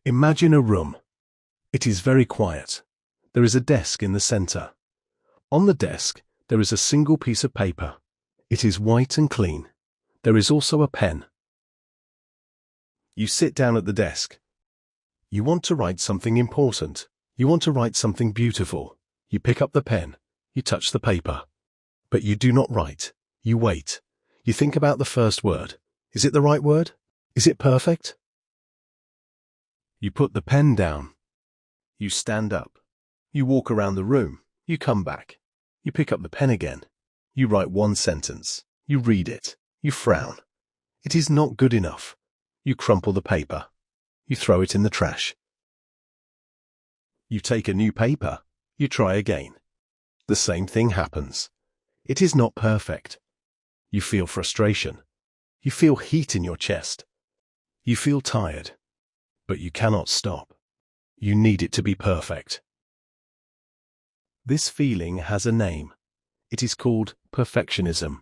Imagine a room. It is very quiet. There is a desk in the center. On the desk, there is a single piece of paper. It is white and clean. There is also a pen. You sit down at the desk. You want to write something important. You want to write something beautiful. You pick up the pen. You touch the paper. But you do not write. You wait. You think about the first word. Is it the right word? Is it perfect? You put the pen down. You stand up. You walk around the room. You come back. You pick up the pen again. You write one sentence. You read it. You frown. It is not good enough. You crumple the paper. You throw it in the trash. You take a new paper. You try again. The same thing happens. It is not perfect. You feel frustration. You feel heat in your chest. You feel tired. But you cannot stop. You need it to be perfect. This feeling has a name. It is called perfectionism.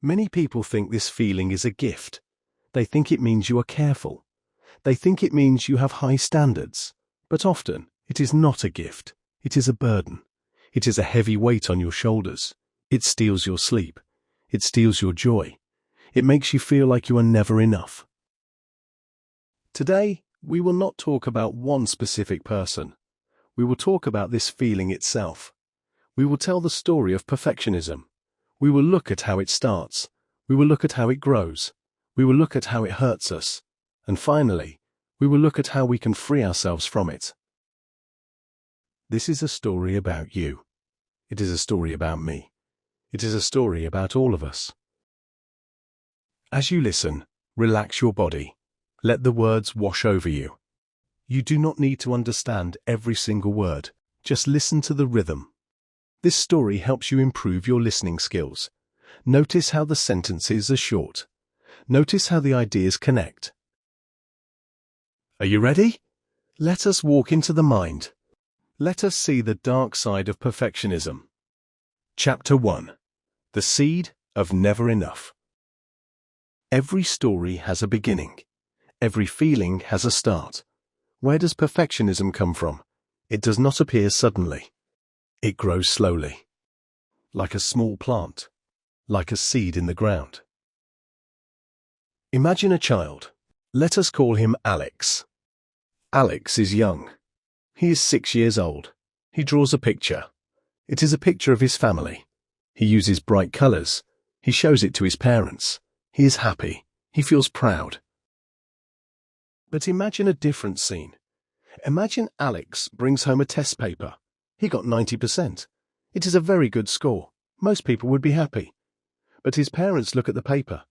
Many people think this feeling is a gift. They think it means you are careful. They think it means you have high standards. But often, it is not a gift. It is a burden. It is a heavy weight on your shoulders. It steals your sleep. It steals your joy. It makes you feel like you are never enough. Today, we will not talk about one specific person. We will talk about this feeling itself. We will tell the story of perfectionism. We will look at how it starts. We will look at how it grows. We will look at how it hurts us. And finally, we will look at how we can free ourselves from it. This is a story about you. It is a story about me. It is a story about all of us. As you listen, relax your body. Let the words wash over you. You do not need to understand every single word. Just listen to the rhythm. This story helps you improve your listening skills. Notice how the sentences are short. Notice how the ideas connect. Are you ready? Let us walk into the mind. Let us see the dark side of perfectionism. Chapter 1. The Seed of Never Enough. Every story has a beginning. Every feeling has a start. Where does perfectionism come from? It does not appear suddenly. It grows slowly. Like a small plant. Like a seed in the ground. Imagine a child. Let us call him Alex. Alex is young. He is 6 years old. He draws a picture. It is a picture of his family. He uses bright colors. He shows it to his parents. He is happy. He feels proud. But imagine a different scene. Imagine Alex brings home a test paper. He got 90%. It is a very good score. Most people would be happy. But his parents look at the paper.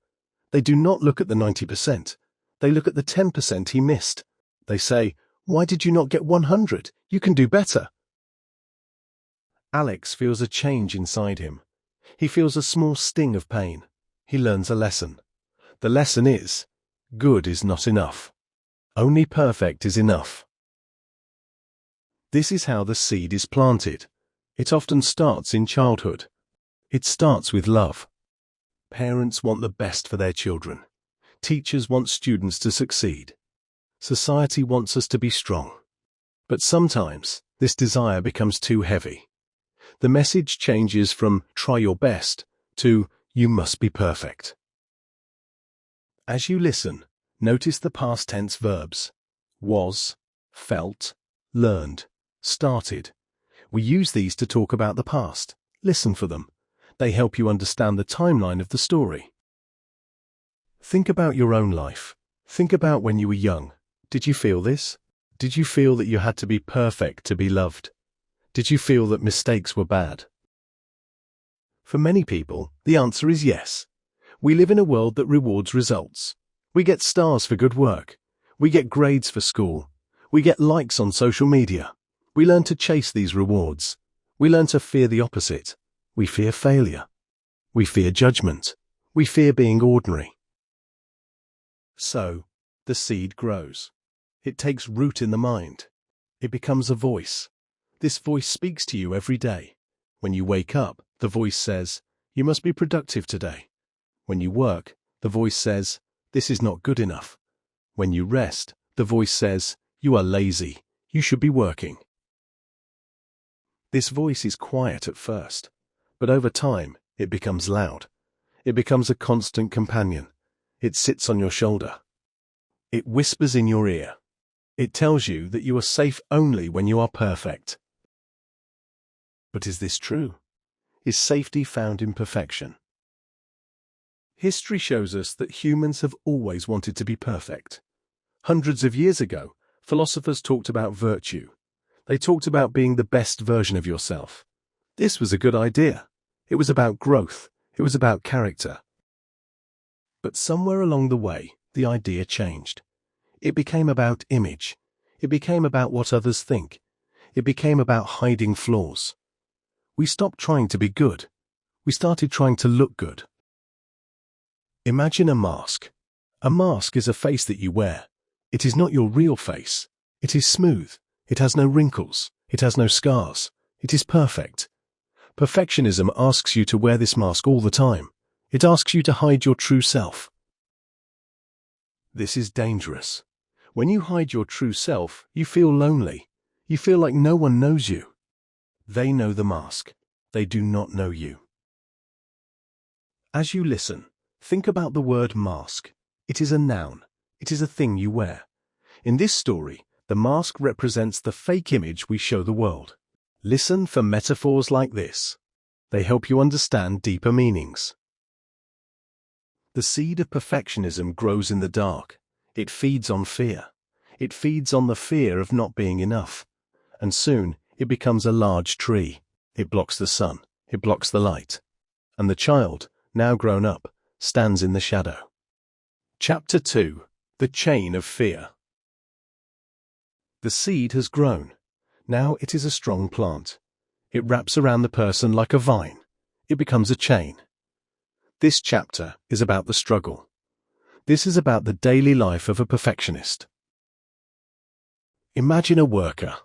They do not look at the 90%. They look at the 10% he missed. They say, "Why did you not get 100? You can do better." Alex feels a change inside him. He feels a small sting of pain. He learns a lesson. The lesson is, good is not enough. Only perfect is enough. This is how the seed is planted. It often starts in childhood. It starts with love. Parents want the best for their children. Teachers want students to succeed. Society wants us to be strong. But sometimes, this desire becomes too heavy. The message changes from try your best to you must be perfect. As you listen, notice the past tense verbs. Was, felt, learned, started. We use these to talk about the past. Listen for them. They help you understand the timeline of the story. Think about your own life. Think about when you were young. Did you feel this? Did you feel that you had to be perfect to be loved? Did you feel that mistakes were bad? For many people, the answer is yes. We live in a world that rewards results. We get stars for good work. We get grades for school. We get likes on social media. We learn to chase these rewards. We learn to fear the opposite. We fear failure. We fear judgment. We fear being ordinary. So, the seed grows. It takes root in the mind. It becomes a voice. This voice speaks to you every day. When you wake up, the voice says, "You must be productive today." When you work, the voice says, "This is not good enough." When you rest, The voice says, "You are lazy. You should be working." This voice is quiet at first, but over time it becomes loud. It becomes a constant companion. It sits on your shoulder. It whispers in your ear. It tells you that you are safe only when you are perfect. But is this true? Is safety found in perfection? History shows us that humans have always wanted to be perfect. Hundreds of years ago, philosophers talked about virtue. They talked about being the best version of yourself. This was a good idea. It was about growth. It was about character. But somewhere along the way, the idea changed. It became about image. It became about what others think. It became about hiding flaws. We stopped trying to be good. We started trying to look good. Imagine a mask. A mask is a face that you wear. It is not your real face. It is smooth. It has no wrinkles. It has no scars. It is perfect. Perfectionism asks you to wear this mask all the time. It asks you to hide your true self. This is dangerous. When you hide your true self, you feel lonely. You feel like no one knows you. They know the mask. They do not know you. As you listen, think about the word mask. It is a noun. It is a thing you wear. In this story, the mask represents the fake image we show the world. Listen for metaphors like this. They help you understand deeper meanings. The seed of perfectionism grows in the dark. It feeds on fear. It feeds on the fear of not being enough. And soon, it becomes a large tree. It blocks the sun. It blocks the light. And the child, now grown up, stands in the shadow. Chapter 2. The Chain of Fear. The seed has grown. Now it is a strong plant. It wraps around the person like a vine. It becomes a chain. This chapter is about the struggle. This is about the daily life of a perfectionist. Imagine a worker.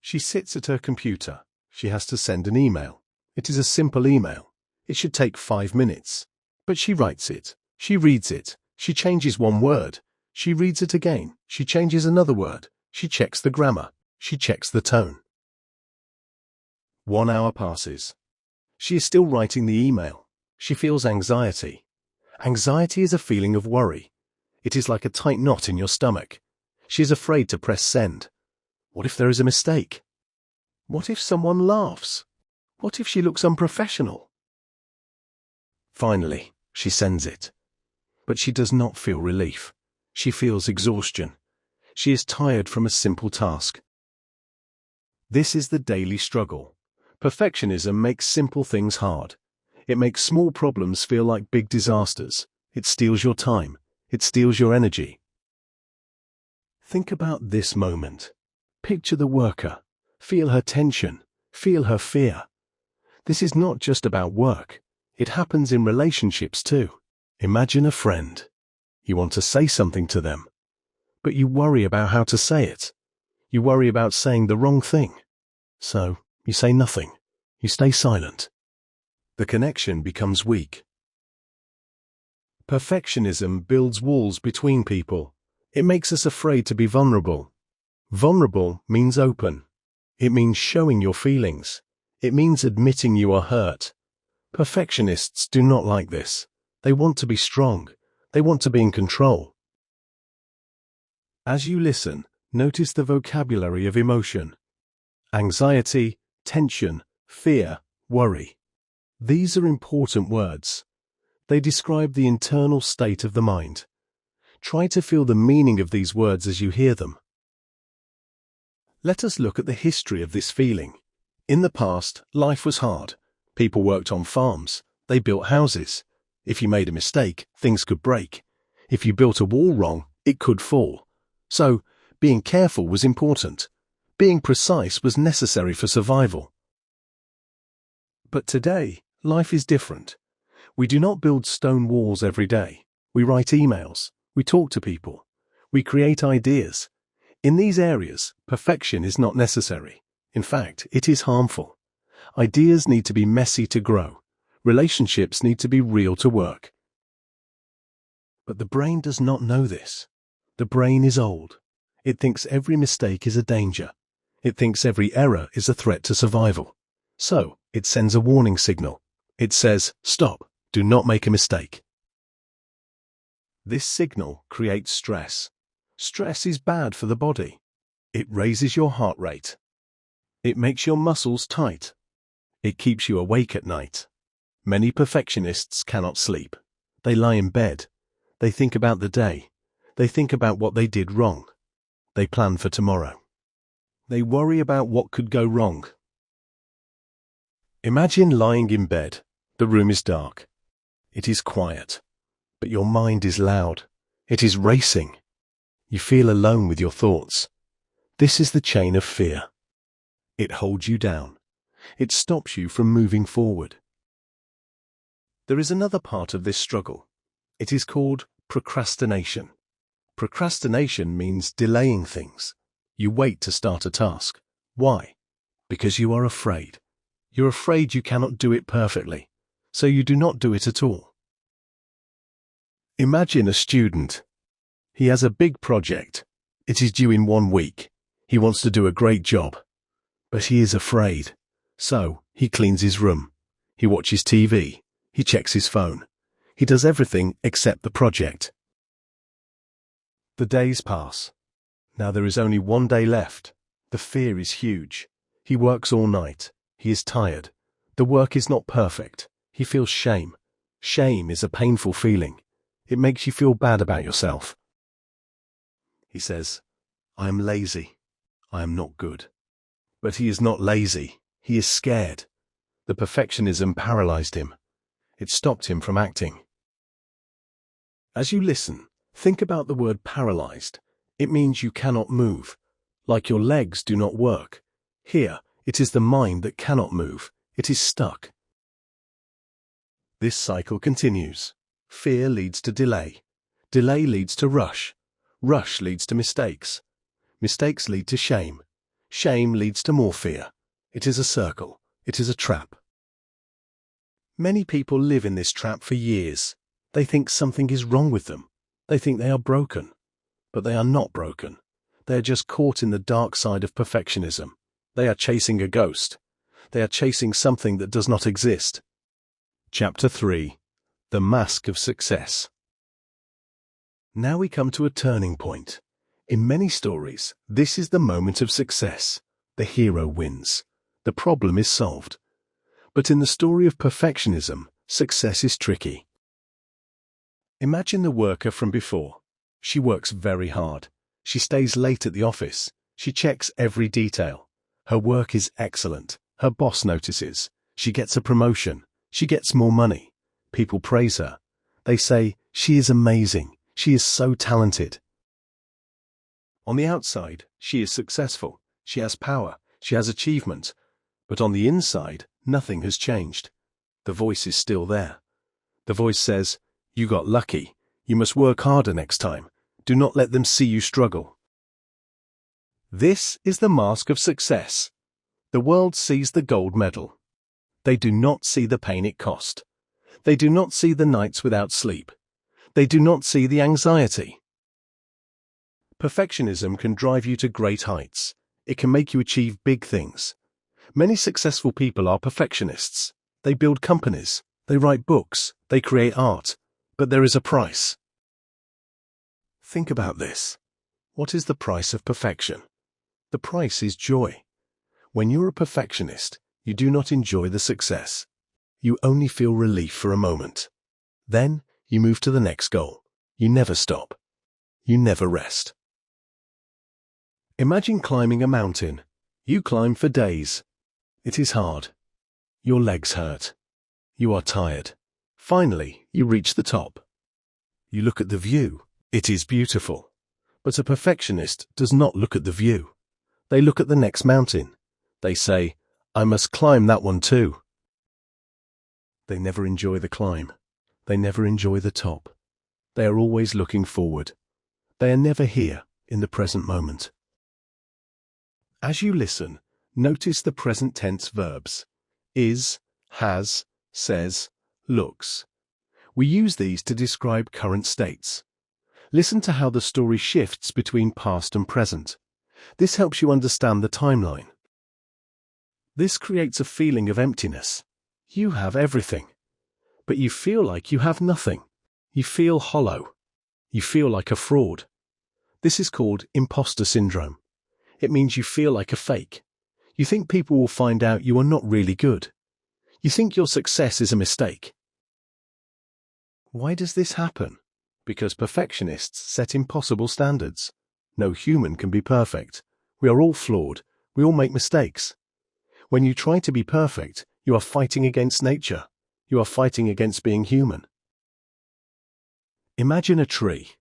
She sits at her computer. She has to send an email. It is a simple email. It should take 5 minutes. But she writes it. She reads it. She changes one word. She reads it again. She changes another word. She checks the grammar. She checks the tone. 1 hour passes. She is still writing the email. She feels anxiety. Anxiety is a feeling of worry. It is like a tight knot in your stomach. She is afraid to press send. What if there is a mistake? What if someone laughs? What if she looks unprofessional? Finally, she sends it. But she does not feel relief. She feels exhaustion. She is tired from a simple task. This is the daily struggle. Perfectionism makes simple things hard. It makes small problems feel like big disasters. It steals your time. It steals your energy. Think about this moment. Picture the worker. Feel her tension. Feel her fear. This is not just about work. It happens in relationships too. Imagine a friend. You want to say something to them, but you worry about how to say it. You worry about saying the wrong thing. So, you say nothing. You stay silent. The connection becomes weak. Perfectionism builds walls between people. It makes us afraid to be vulnerable. Vulnerable means open. It means showing your feelings. It means admitting you are hurt. Perfectionists do not like this. They want to be strong. They want to be in control. As you listen, notice the vocabulary of emotion. Anxiety, tension, fear, worry. These are important words. They describe the internal state of the mind. Try to feel the meaning of these words as you hear them. Let us look at the history of this feeling. In the past, life was hard. People worked on farms. They built houses. If you made a mistake, things could break. If you built a wall wrong, it could fall. So, being careful was important. Being precise was necessary for survival. But today, life is different. We do not build stone walls every day. We write emails. We talk to people. We create ideas. In these areas, perfection is not necessary. In fact, it is harmful. Ideas need to be messy to grow. Relationships need to be real to work. But the brain does not know this. The brain is old. It thinks every mistake is a danger. It thinks every error is a threat to survival. So, it sends a warning signal. It says, "Stop, do not make a mistake." This signal creates stress. Stress is bad for the body. It raises your heart rate. It makes your muscles tight. It keeps you awake at night. Many perfectionists cannot sleep. They lie in bed. They think about the day. They think about what they did wrong. They plan for tomorrow. They worry about what could go wrong. Imagine lying in bed. The room is dark. It is quiet. But your mind is loud. It is racing. You feel alone with your thoughts. This is the chain of fear. It holds you down. It stops you from moving forward. There is another part of this struggle. It is called procrastination. Procrastination means delaying things. You wait to start a task. Why? Because you are afraid. You're afraid you cannot do it perfectly, so you do not do it at all. Imagine a student. He has a big project. It is due in 1 week. He wants to do a great job, but he is afraid. So, he cleans his room. He watches TV. He checks his phone. He does everything except the project. The days pass. Now there is only 1 day left. The fear is huge. He works all night. He is tired. The work is not perfect. He feels shame. Shame is a painful feeling. It makes you feel bad about yourself. He says, "I am lazy. I am not good." But he is not lazy. He is scared. The perfectionism paralyzed him. It stopped him from acting. As you listen, think about the word paralyzed. It means you cannot move, like your legs do not work. Here, it is the mind that cannot move. It is stuck. This cycle continues. Fear leads to delay. Delay leads to rush. Rush leads to mistakes. Mistakes lead to shame. Shame leads to more fear. It is a circle. It is a trap. Many people live in this trap for years. They think something is wrong with them. They think they are broken. But they are not broken. They are just caught in the dark side of perfectionism. They are chasing a ghost. They are chasing something that does not exist. Chapter 3. The Mask of Success. Now we come to a turning point. In many stories, this is the moment of success. The hero wins. The problem is solved. But in the story of perfectionism, success is tricky. Imagine the worker from before. She works very hard. She stays late at the office. She checks every detail. Her work is excellent. Her boss notices. She gets a promotion. She gets more money. People praise her. They say, "She is amazing. She is so talented." On the outside, she is successful. She has power. She has achievement. But on the inside, nothing has changed. The voice is still there. The voice says, "You got lucky. You must work harder next time. Do not let them see you struggle." This is the mask of success. The world sees the gold medal. They do not see the pain it cost. They do not see the nights without sleep. They do not see the anxiety. Perfectionism can drive you to great heights. It can make you achieve big things. Many successful people are perfectionists. They build companies. They write books. They create art. But there is a price. Think about this. What is the price of perfection? The price is joy. When you're a perfectionist, you do not enjoy the success. You only feel relief for a moment. Then you move to the next goal. You never stop. You never rest. Imagine climbing a mountain. You climb for days. It is hard. Your legs hurt. You are tired. Finally, you reach the top. You look at the view. It is beautiful. But a perfectionist does not look at the view. They look at the next mountain. They say, "I must climb that one too." They never enjoy the climb. They never enjoy the top. They are always looking forward. They are never here in the present moment. As you listen, notice the present tense verbs. Is, has, says, looks. We use these to describe current states. Listen to how the story shifts between past and present. This helps you understand the timeline. This creates a feeling of emptiness. You have everything, but you feel like you have nothing. You feel hollow. You feel like a fraud. This is called imposter syndrome. It means you feel like a fake. You think people will find out you are not really good. You think your success is a mistake. Why does this happen? Because perfectionists set impossible standards. No human can be perfect. We are all flawed. We all make mistakes. When you try to be perfect, you are fighting against nature. You are fighting against being human. Imagine a tree.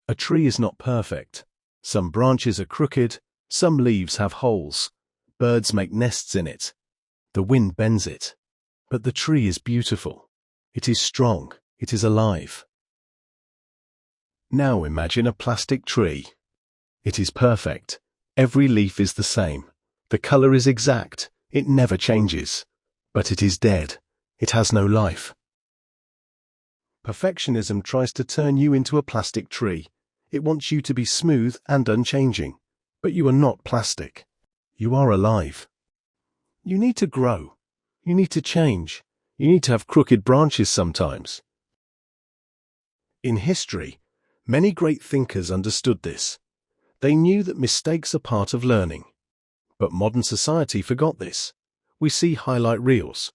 A tree is not perfect. Some branches are crooked. Some leaves have holes. Birds make nests in it. The wind bends it. But the tree is beautiful. It is strong. It is alive. Now imagine a plastic tree. It is perfect. Every leaf is the same. The color is exact. It never changes. But it is dead. It has no life. Perfectionism tries to turn you into a plastic tree. It wants you to be smooth and unchanging. But you are not plastic. You are alive. You need to grow. You need to change. You need to have crooked branches sometimes. In history, many great thinkers understood this. They knew that mistakes are part of learning. But modern society forgot this. We see highlight reels.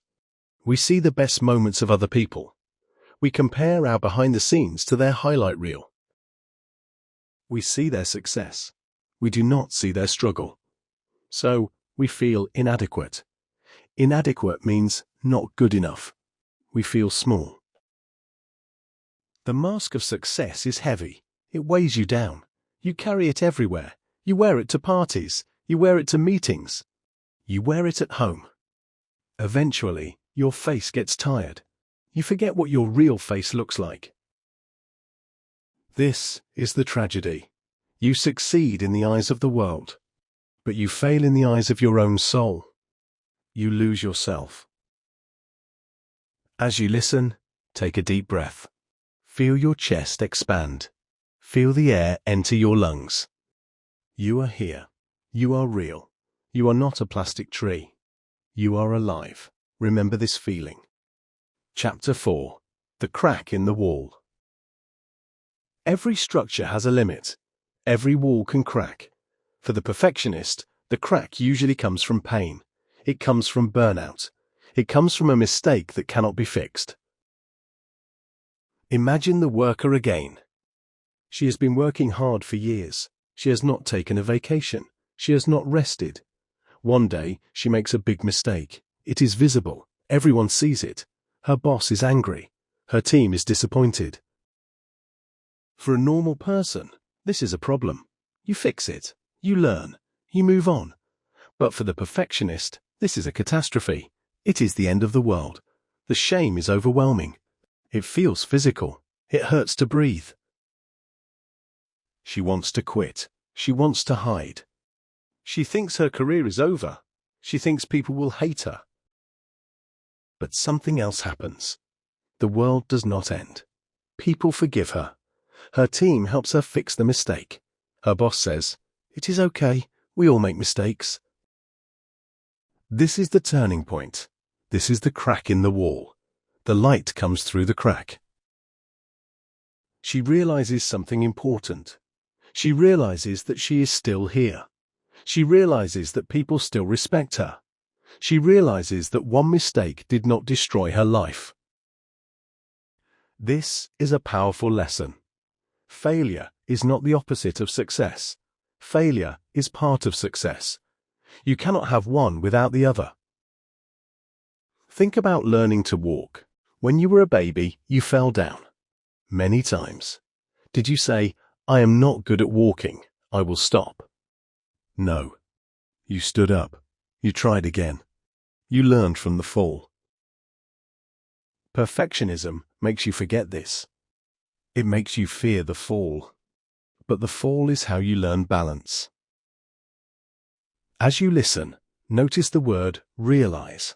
We see the best moments of other people. We compare our behind the scenes to their highlight reel. We see their success. We do not see their struggle. So, we feel inadequate. Inadequate means not good enough. We feel small. The mask of success is heavy. It weighs you down. You carry it everywhere. You wear it to parties. You wear it to meetings. You wear it at home. Eventually, your face gets tired. You forget what your real face looks like. This is the tragedy. You succeed in the eyes of the world, but you fail in the eyes of your own soul. You lose yourself. As you listen, take a deep breath. Feel your chest expand. Feel the air enter your lungs. You are here. You are real. You are not a plastic tree. You are alive. Remember this feeling. Chapter 4. The crack in the wall. Every structure has a limit. Every wall can crack. For the perfectionist, the crack usually comes from pain. It comes from burnout. It comes from a mistake that cannot be fixed. Imagine the worker again. She has been working hard for years. She has not taken a vacation. She has not rested. One day, she makes a big mistake. It is visible. Everyone sees it. Her boss is angry. Her team is disappointed. For a normal person, this is a problem. You fix it. You learn. You move on. But for the perfectionist, this is a catastrophe. It is the end of the world. The shame is overwhelming. It feels physical. It hurts to breathe. She wants to quit. She wants to hide. She thinks her career is over. She thinks people will hate her. But something else happens. The world does not end. People forgive her. Her team helps her fix the mistake. Her boss says, "It is okay. We all make mistakes." This is the turning point. This is the crack in the wall. The light comes through the crack. She realizes something important. She realizes that she is still here. She realizes that people still respect her. She realizes that one mistake did not destroy her life. This is a powerful lesson. Failure is not the opposite of success. Failure is part of success. You cannot have one without the other. Think about learning to walk. When you were a baby, you fell down. Many times. Did you say, "I am not good at walking. I will stop"? No. You stood up. You tried again. You learned from the fall. Perfectionism makes you forget this. It makes you fear the fall. But the fall is how you learn balance. As you listen, notice the word realize.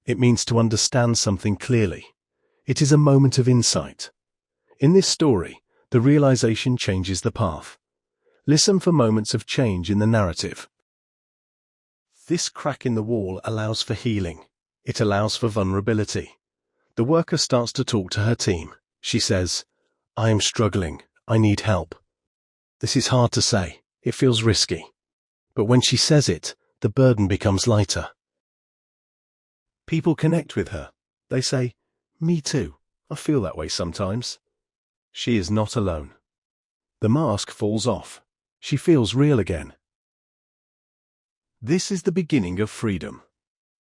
It means to understand something clearly. It is a moment of insight. In this story, The realization changes the path. Listen for moments of change in the narrative. This crack in the wall allows for healing. It allows for vulnerability. The worker starts to talk to her team. She says, "I am struggling. I need help." This is hard to say. It feels risky. But when she says it, the burden becomes lighter. People connect with her. They say, "Me too. I feel that way sometimes." She is not alone. The mask falls off. She feels real again. This is the beginning of freedom.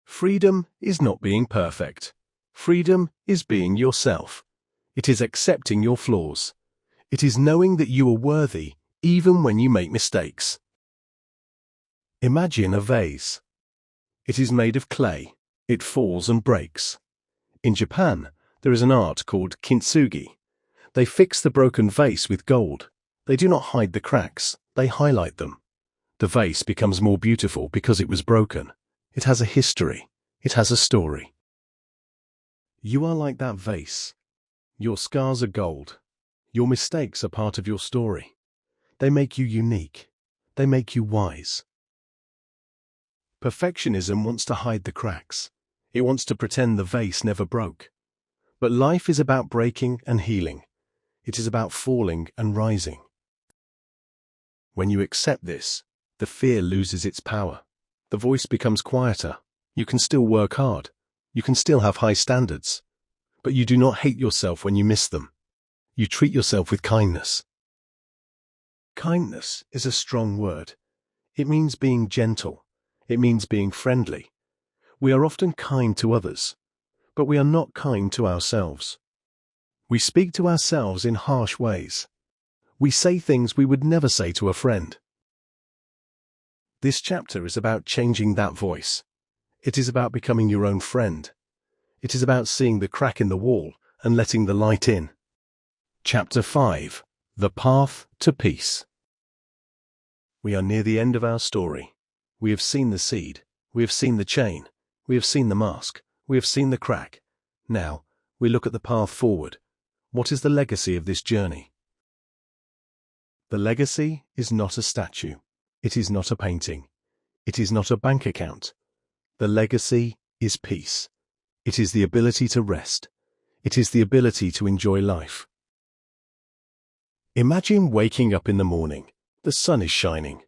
Freedom is not being perfect. Freedom is being yourself. It is accepting your flaws. It is knowing that you are worthy even when you make mistakes. Imagine a vase. It is made of clay. It falls and breaks. In Japan, there is an art called kintsugi. They fix the broken vase with gold. They do not hide the cracks, they highlight them. The vase becomes more beautiful because it was broken. It has a history. It has a story. You are like that vase. Your scars are gold. Your mistakes are part of your story. They make you unique. They make you wise. Perfectionism wants to hide the cracks. It wants to pretend the vase never broke. But life is about breaking and healing. It is about falling and rising. When you accept this, the fear loses its power. The voice becomes quieter. You can still work hard. You can still have high standards. But you do not hate yourself when you miss them. You treat yourself with kindness. Kindness is a strong word. It means being gentle. It means being friendly. We are often kind to others, but we are not kind to ourselves. We speak to ourselves in harsh ways. We say things we would never say to a friend. This chapter is about changing that voice. It is about becoming your own friend. It is about seeing the crack in the wall and letting the light in. Chapter 5. The Path to Peace. We are near the end of our story. We have seen the seed. We have seen the chain. We have seen the mask. We have seen the crack. Now, we look at the path forward. What is the legacy of this journey? The legacy is not a statue. It is not a painting. It is not a bank account. The legacy is peace. It is the ability to rest. It is the ability to enjoy life. Imagine waking up in the morning. The sun is shining.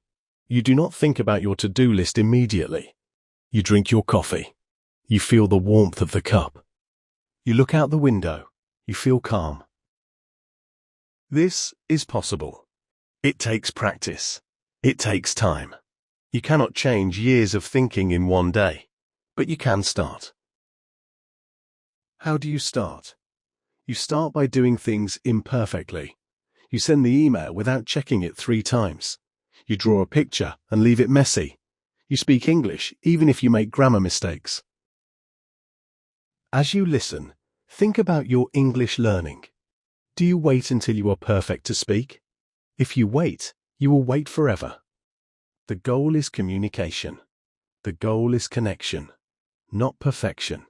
You do not think about your to-do list immediately. You drink your coffee. You feel the warmth of the cup. You look out the window. You feel calm. This is possible. It takes practice. It takes time. You cannot change years of thinking in one day, but you can start. How do you start? You start by doing things imperfectly. You send the email without checking it 3 times. You draw a picture and leave it messy. You speak English even if you make grammar mistakes. As you listen, think about your English learning. Do you wait until you are perfect to speak? If you wait, you will wait forever. The goal is communication. The goal is connection, not perfection.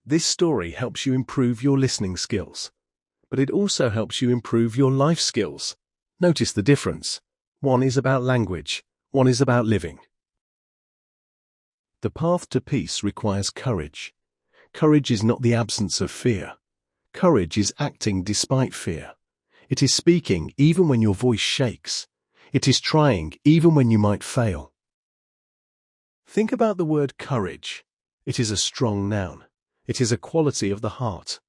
This story helps you improve your listening skills, but it also helps you improve your life skills. Notice the difference. One is about language, one is about living. The path to peace requires courage. Courage is not the absence of fear. Courage is acting despite fear. It is speaking even when your voice shakes. It is trying even when you might fail. Think about the word courage. It is a strong noun. It is a quality of the heart.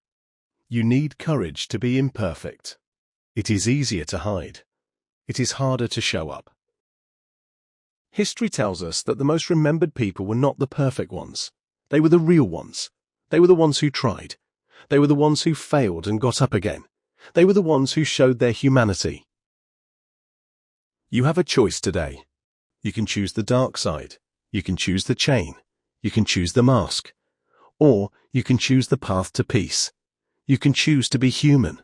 You need courage to be imperfect. It is easier to hide. It is harder to show up. History tells us that the most remembered people were not the perfect ones. They were the real ones. They were the ones who tried. They were the ones who failed and got up again. They were the ones who showed their humanity. You have a choice today. You can choose the dark side. You can choose the chain. You can choose the mask. Or you can choose the path to peace. You can choose to be human.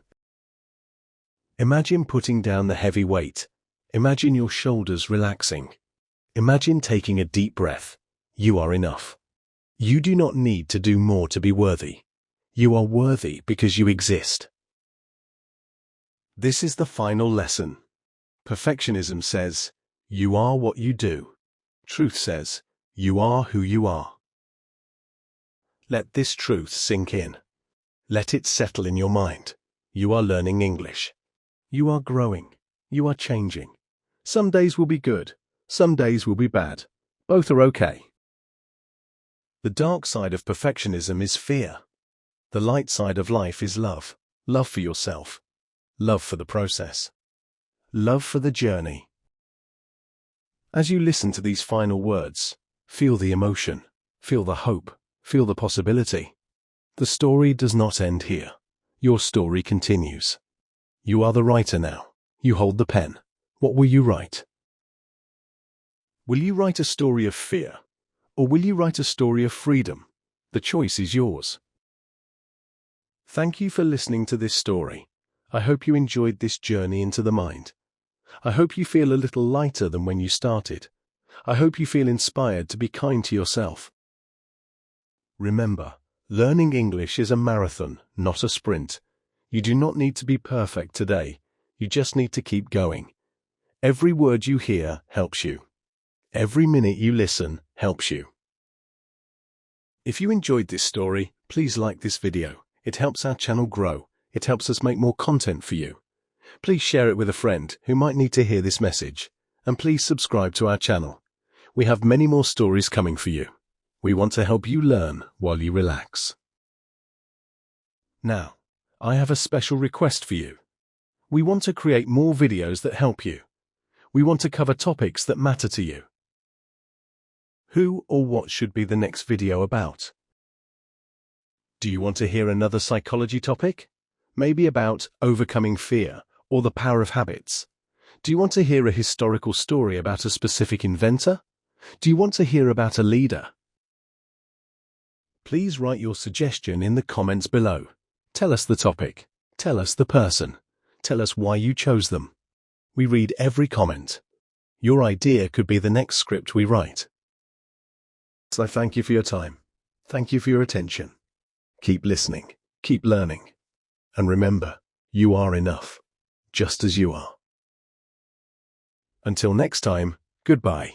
Imagine putting down the heavy weight. Imagine your shoulders relaxing. Imagine taking a deep breath. You are enough. You do not need to do more to be worthy. You are worthy because you exist. This is the final lesson. Perfectionism says, you are what you do. Truth says, you are who you are. Let this truth sink in. Let it settle in your mind. You are learning English. You are growing. You are changing. Some days will be good. Some days will be bad. Both are okay. The dark side of perfectionism is fear. The light side of life is love. Love for yourself. Love for the process. Love for the journey. As you listen to these final words, feel the emotion, feel the hope, feel the possibility. The story does not end here. Your story continues. You are the writer now. You hold the pen. What will you write? Will you write a story of fear, or will you write a story of freedom? The choice is yours. Thank you for listening to this story. I hope you enjoyed this journey into the mind. I hope you feel a little lighter than when you started. I hope you feel inspired to be kind to yourself. Remember, learning English is a marathon, not a sprint. You do not need to be perfect today. You just need to keep going. Every word you hear helps you. Every minute you listen helps you. If you enjoyed this story, please like this video. It helps our channel grow. It helps us make more content for you. Please share it with a friend who might need to hear this message. And please subscribe to our channel. We have many more stories coming for you. We want to help you learn while you relax. Now, I have a special request for you. We want to create more videos that help you. We want to cover topics that matter to you. Who or what should be the next video about? Do you want to hear another psychology topic? Maybe about overcoming fear or the power of habits? Do you want to hear a historical story about a specific inventor? Do you want to hear about a leader? Please write your suggestion in the comments below. Tell us the topic. Tell us the person. Tell us why you chose them. We read every comment. Your idea could be the next script we write. So thank you for your time. Thank you for your attention. Keep listening. Keep learning. And remember, you are enough, just as you are. Until next time, goodbye.